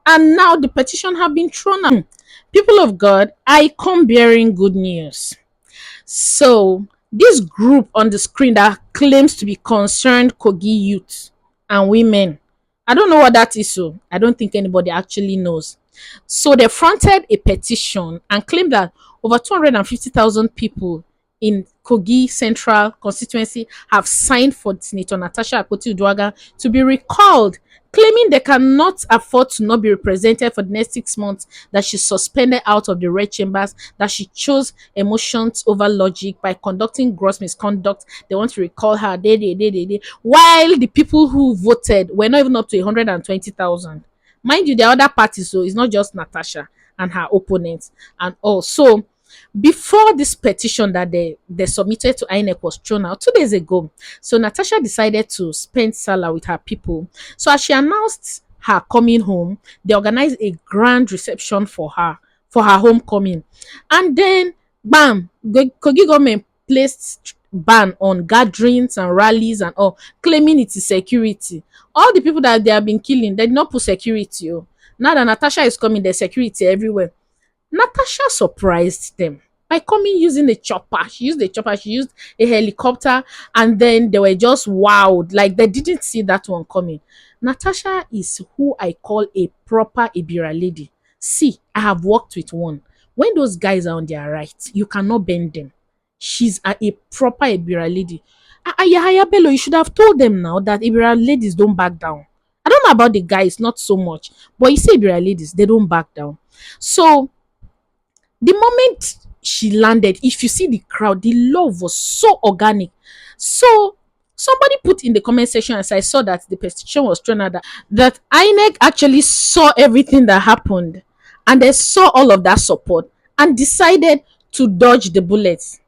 And now the petition have been thrown out. People of God, I come bearing good news. So, this group on the screen that claims to be concerned Kogi youth and women, I don't know what that is. So, I don't think anybody actually knows. So, they fronted a petition and claimed that over 250,000 people in Kogi Central constituency have signed for Senator Natasha Akpoti-Uduaghan to be recalled, claiming they cannot afford to not be represented for the next 6 months, that she's suspended out of the red chambers, that she chose emotions over logic by conducting gross misconduct. They want to recall her. While the people who voted were not even up to 120,000. Mind you, the other parties, so it's not just Natasha and her opponents. And also, before this petition that they submitted to INEC was thrown out 2 days ago, so Natasha decided to spend Salah with her people. So as she announced her coming home, they organized a grand reception for her homecoming. And then, bam, Kogi government placed ban on gatherings and rallies and all, claiming it is security. All the people that they have been killing, they did not put security. Oh. Now that Natasha is coming, there's security everywhere. Natasha surprised them by coming using a chopper. She used a chopper, she used a helicopter, and then they were just wowed. Like they didn't see that one coming. Natasha is who I call a proper Ibira lady. See, I have worked with one. When those guys are on their right, you cannot bend them. She's a proper Ibira lady. Yahaya Bello, you should have told them now that Ibira ladies don't back down. I don't know about the guys, not so much. But you see Ibira ladies, they don't back down. So the moment she landed, if you see the crowd, the love was so organic. So somebody put in the comment section, as I saw that the petition was thrown out, that INEC actually saw everything that happened, and they saw all of that support and decided to dodge the bullets.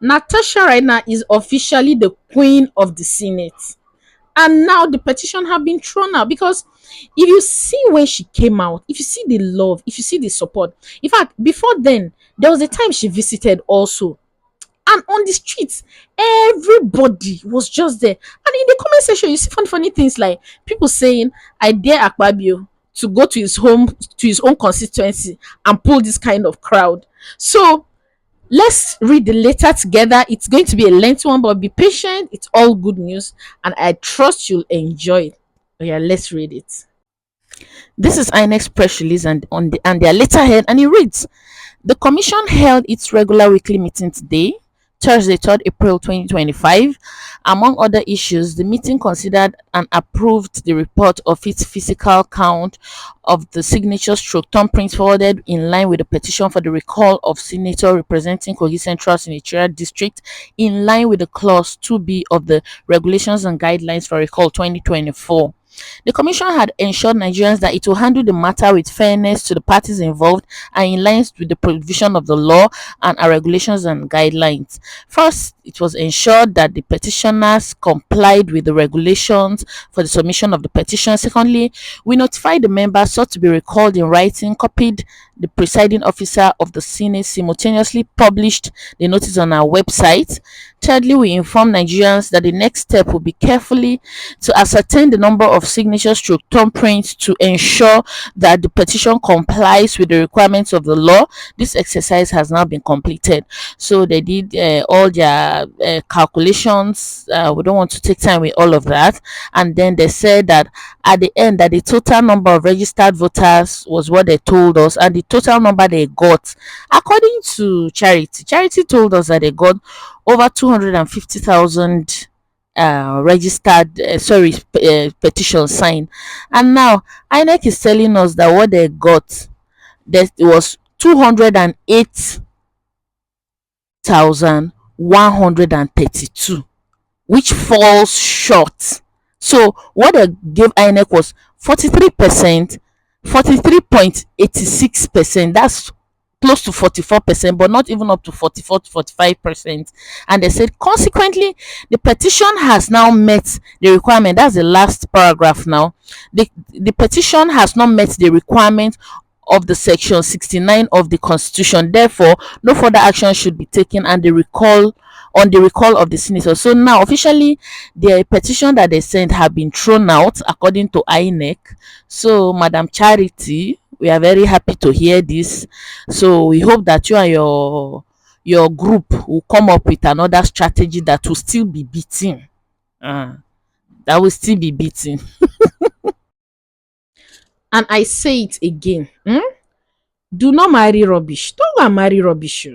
Natasha right now is officially the queen of the Senate. And now the petition have been thrown out because if you see when she came out, if you see the love, if you see the support, in fact, before then, there was a time she visited also. And on the streets, everybody was just there. And in the comment section, you see funny things like people saying, I dare Akpabio to go to his home, to his own constituency and pull this kind of crowd. So let's read the letter together. It's going to be a lengthy one, but be patient. It's all good news, and I trust you'll enjoy it. Oh, yeah, let's read it. This is INEC's press release and their letterhead, and it reads: The Commission held its regular weekly meeting today, Thursday, 3rd April 2025. Among other issues, the meeting considered and approved the report of its physical count of the signature stroke thumbprints forwarded in line with the petition for the recall of senator representing Kogi Central Senatorial District in line with the clause 2B of the Regulations and Guidelines for Recall 2024. The Commission had ensured Nigerians that it will handle the matter with fairness to the parties involved and in line with the provision of the law and our regulations and guidelines. First, it was ensured that the petitioners complied with the regulations for the submission of the petition. Secondly, we notified the members sought to be recalled in writing, copied the presiding officer of the Senate, simultaneously published the notice on our website. Thirdly, we informed Nigerians that the next step will be carefully to ascertain the number of signatures through thumbprints to ensure that the petition complies with the requirements of the law. This exercise has now been completed. So they did all their calculations. We don't want to take time with all of that. And then they said that at the end that the total number of registered voters was what they told us, and the total number they got, according to Charity told us that they got over 250,000 registered petitions signed. And now INEC is telling us that what they got, that was 208,132, which falls short. So what they gave INEC was 43%, 43.86%. That's close to 44%, but not even up to 44 to 45%. And they said, consequently, the petition has now met the requirement. That's the last paragraph now. The petition has not met the requirement of the section 69 of the Constitution. Therefore, no further action should be taken, and the recall on the recall of the senator. So now officially the petition that they sent have been thrown out according to INEC. So Madam Charity, we are very happy to hear this. So we hope that you and your group will come up with another strategy that will still be beating. That will still be beating. And I say it again. Do not marry rubbish. Don't go and marry rubbish.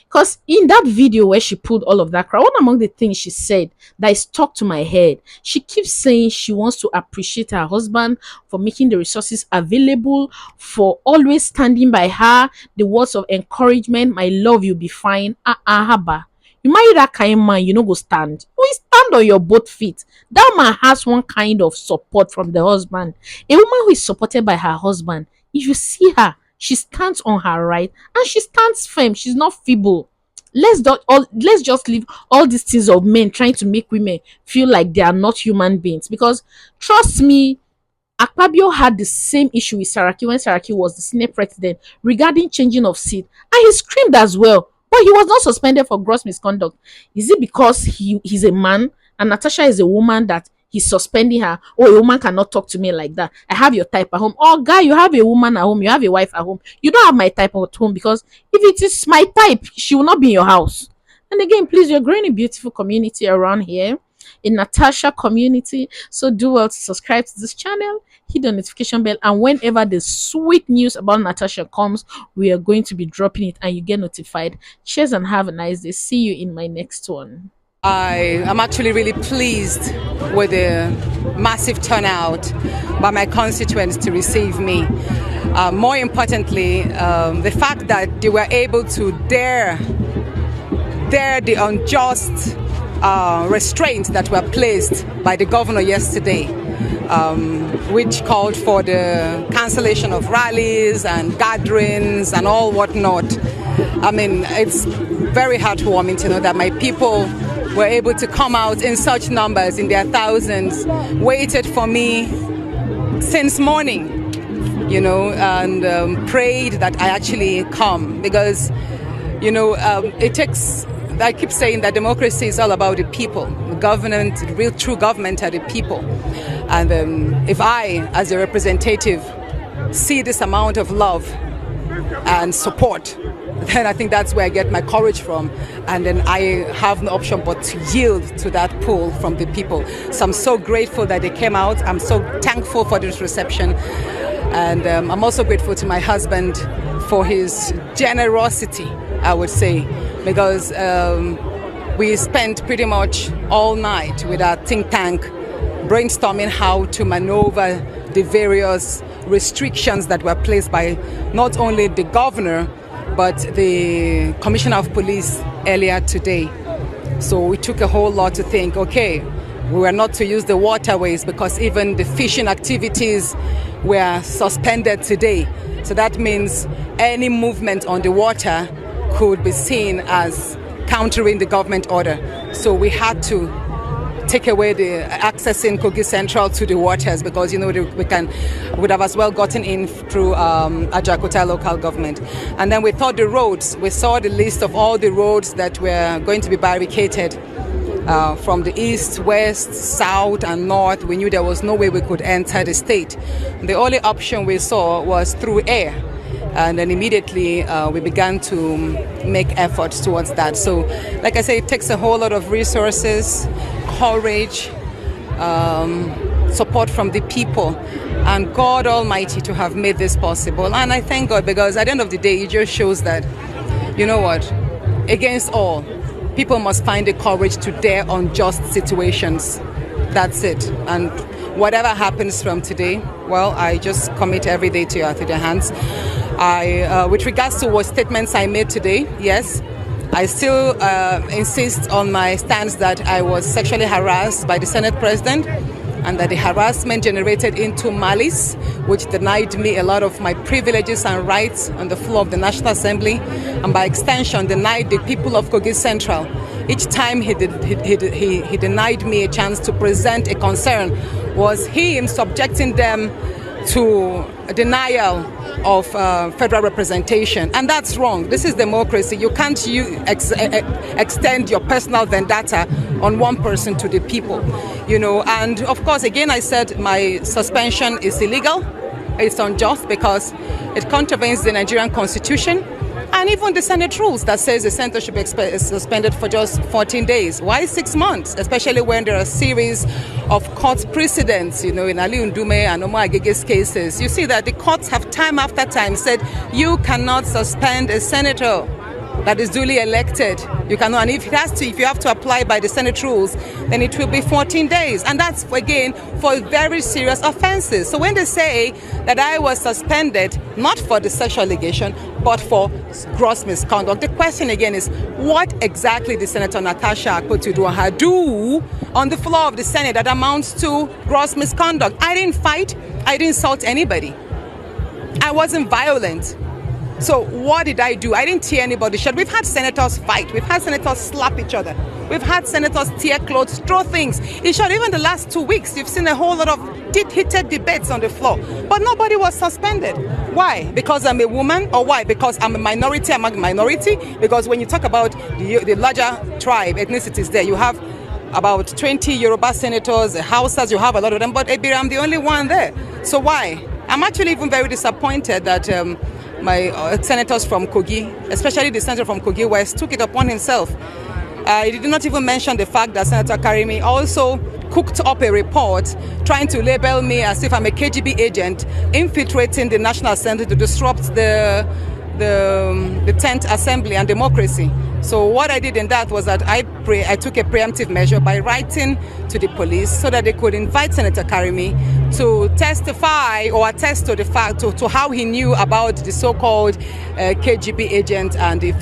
Because in that video where she pulled all of that crowd, one among the things she said that is stuck to my head, she keeps saying she wants to appreciate her husband for making the resources available, for always standing by her, the words of encouragement, my love, you'll be fine. Haba. You marry that kind of man, you know, go stand. You stand on your both feet. That man has one kind of support from the husband. A woman who is supported by her husband, if you see her, she stands on her right and she stands firm. She's not feeble. Let's just leave all these things of men trying to make women feel like they are not human beings. Because trust me, Akpabio had the same issue with Saraki when Saraki was the Senate president regarding changing of seat, and he screamed as well. But he was not suspended for gross misconduct. Is it because he's a man and Natasha is a woman that he's suspending her? Oh, a woman cannot talk to me like that. I have your type at home. Oh, guy, you have a woman at home. You have a wife at home. You don't have my type at home, because if it is my type, she will not be in your house. And again, please, you're growing a beautiful community around here, a Natasha community. So do well to subscribe to this channel, hit the notification bell, and whenever the sweet news about Natasha comes, we are going to be dropping it and you get notified. Cheers and have a nice day. See you in my next one. I am actually really pleased with the massive turnout by my constituents to receive me. More importantly, the fact that they were able to dare the unjust restraints that were placed by the governor yesterday, which called for the cancellation of rallies and gatherings and all whatnot. I mean, it's very heartwarming to know that my people were able to come out in such numbers, in their thousands, waited for me since morning, you know, and prayed that I actually come, because, you know, it takes, I keep saying that democracy is all about the people. The government, the real true government are the people. And if I, as a representative, see this amount of love and support, then I think that's where I get my courage from. And then I have no option but to yield to that pull from the people. So I'm so grateful that they came out. I'm so thankful for this reception. And I'm also grateful to my husband for his generosity, I would say, because we spent pretty much all night with our think tank brainstorming how to maneuver the various restrictions that were placed by not only the governor, but the Commissioner of Police earlier today. So we took a whole lot to think, okay, we were not to use the waterways because even the fishing activities were suspended today. So that means any movement on the water could be seen as countering the government order. So we had to take away the accessing Kogi Central to the waters, because, you know, would have as well gotten in through Ajakuta local government. And then we thought the roads, we saw the list of all the roads that were going to be barricaded from the east, west, south and north. We knew there was no way we could enter the state. The only option we saw was through air. And then immediately we began to make efforts towards that. So, like I say, it takes a whole lot of resources, courage, support from the people, and God Almighty to have made this possible. And I thank God, because at the end of the day, it just shows that, you know what, against all, people must find the courage to dare unjust situations. That's it. And whatever happens from today, well, I just commit every day to your hands. With regards to what statements I made today, yes, I still insist on my stance that I was sexually harassed by the Senate President, and that the harassment generated into malice, which denied me a lot of my privileges and rights on the floor of the National Assembly, and by extension denied the people of Kogi Central. Each time he denied me a chance to present a concern, was him subjecting them to denial of federal representation, and that's wrong. This is democracy. You can't extend your personal vendetta on one person to the people, and of course, again, I said my suspension is illegal. It's unjust because it contravenes the Nigerian constitution and even the Senate rules that says the senator should be suspended for just 14 days. Why 6 months? Especially when there are a series of court precedents, in Ali Ndume and Omar Agege's cases. You see that the courts have time after time said you cannot suspend a senator that is duly elected. You cannot, and if you have to apply by the Senate rules, then it will be 14 days. And that's, again, for very serious offenses. So when they say that I was suspended, not for the sexual allegation, but for gross misconduct, the question again is, what exactly did Senator Natasha Akpoti-Uduaghan do on the floor of the Senate that amounts to gross misconduct? I didn't fight. I didn't insult anybody. I wasn't violent. So what did I do? I didn't tear anybody's shirt. We've had senators fight. We've had senators slap each other. We've had senators tear clothes, throw things. In short, even the last 2 weeks, you've seen a whole lot of heated debates on the floor. But nobody was suspended. Why? Because I'm a woman? Or why? Because I'm a minority among minority? Because when you talk about the larger tribe, ethnicities there, you have about 20 Yoruba senators, Hausas, you have a lot of them, but I'm the only one there. So why? I'm actually even very disappointed that my senators from Kogi, especially the senator from Kogi West, took it upon himself. He did not even mention the fact that Senator Karimi also cooked up a report trying to label me as if I'm a KGB agent infiltrating the National Assembly to disrupt the 10th Assembly and democracy. So what I did in that was that I took a preemptive measure by writing to the police so that they could invite Senator Karimi to testify or attest to the fact to how he knew about the so-called KGB agent and the